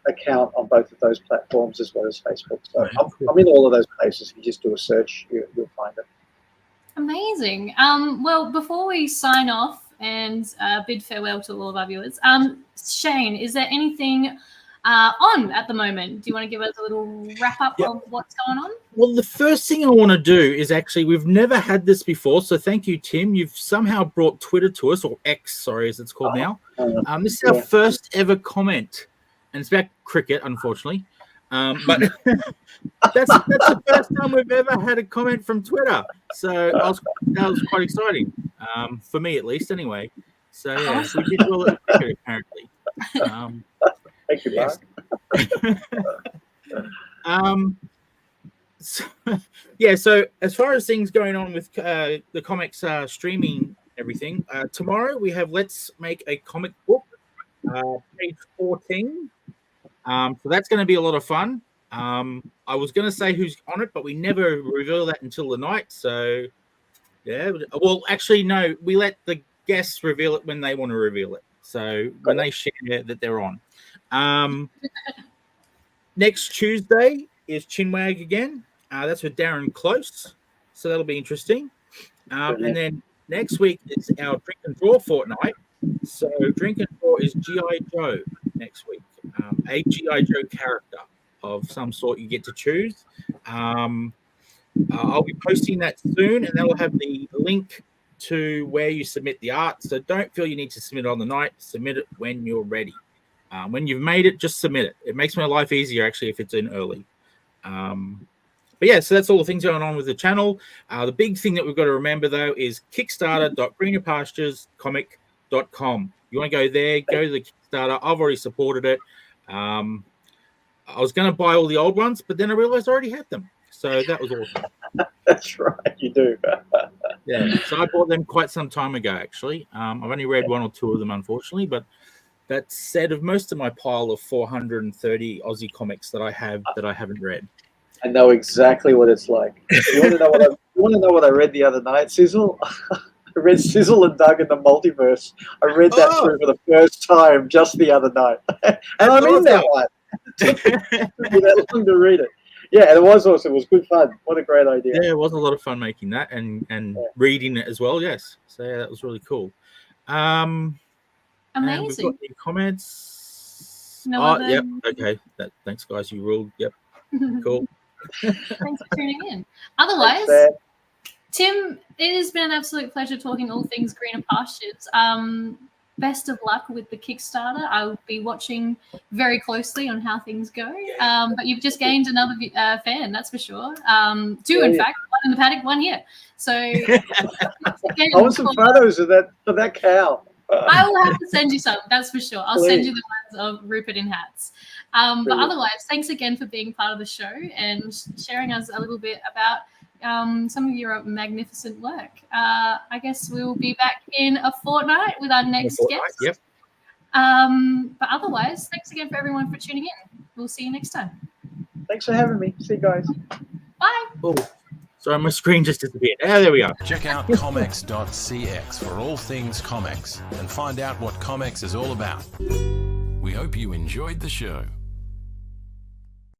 account on both of those platforms, as well as Facebook. So I'm in all of those places. If you just do a search, you'll find it. Amazing. Well, before we sign off and bid farewell to all of our viewers, Shane, is there anything on at the moment? Do you want to give us a little wrap up of what's going on? Well, the first thing I want to do is actually, we've never had this before, so thank you, Tim. You've somehow brought Twitter to us, or X, sorry, as it's called now. This is our first ever comment, and it's about cricket, unfortunately. But that's the first time we've ever had a comment from Twitter. So that was quite exciting, for me at least, anyway. So yeah, so we did well at cricket, apparently. Thank you, Mark. So as far as things going on with the comics streaming everything, tomorrow we have Let's Make a Comic Book, page 14. So that's going to be a lot of fun. I was going to say who's on it, but we never reveal that until the night. So yeah, well, actually, no, we let the guests reveal it when they want to reveal it. So when they share that they're on. Next Tuesday is Chinwag again. That's with Darren Close. So that'll be interesting. And then next week is our Drink and Draw fortnight. So Drink and Draw is G.I. Joe next week. A G.I. Joe character of some sort you get to choose. I'll be posting that soon, and that will have the link to where you submit the art. So don't feel you need to submit it on the night. Submit it when you're ready. When you've made it, just submit it. It makes my life easier, actually, if it's in early. But yeah, so that's all the things going on with the channel. The big thing that we've got to remember, though, is kickstarter.greenerpasturescomic.com. You want to go there, go to the Kickstarter. I've already supported it. I was going to buy all the old ones, but then I realized I already had them. So that was awesome. That's right, you do. Yeah, so I bought them quite some time ago, actually. I've only read one or two of them, unfortunately, but that said, of most of my pile of 430 Aussie comics that I haven't read. I know exactly what it's like. You want to know what I read the other night, Sizzle? I read Sizzle and Doug in the Multiverse. I read that through for the first time just the other night, and I'm in that one. It took me that long to read it. Yeah, and it was awesome. It was good fun. What a great idea. Yeah, it was a lot of fun making that and reading it as well. Yes, so yeah, that was really cool. Amazing. And we've got any comments? No Yep. Okay. Thanks, guys. You ruled. Yep. Cool. Thanks for tuning in. Otherwise, Tim, it has been an absolute pleasure talking all things Greener Pastures. Best of luck with the Kickstarter. I'll be watching very closely on how things go. But you've just gained another fan, that's for sure. Two, in fact, one in the paddock, one here. So I want some photos of that cow. I will have to send you some, that's for sure. I'll send you the ones of Rupert in hats. But otherwise, thanks again for being part of the show and sharing us a little bit about some of your magnificent work. I guess we'll be back in a fortnight with our next guest. Yep. But otherwise, thanks again for everyone for tuning in. We'll see you next time. Thanks for having me. See you guys. Bye. Oh, sorry, my screen just disappeared. Oh, there we are. Check out comex.cx for all things comics and find out what comics is all about. We hope you enjoyed the show.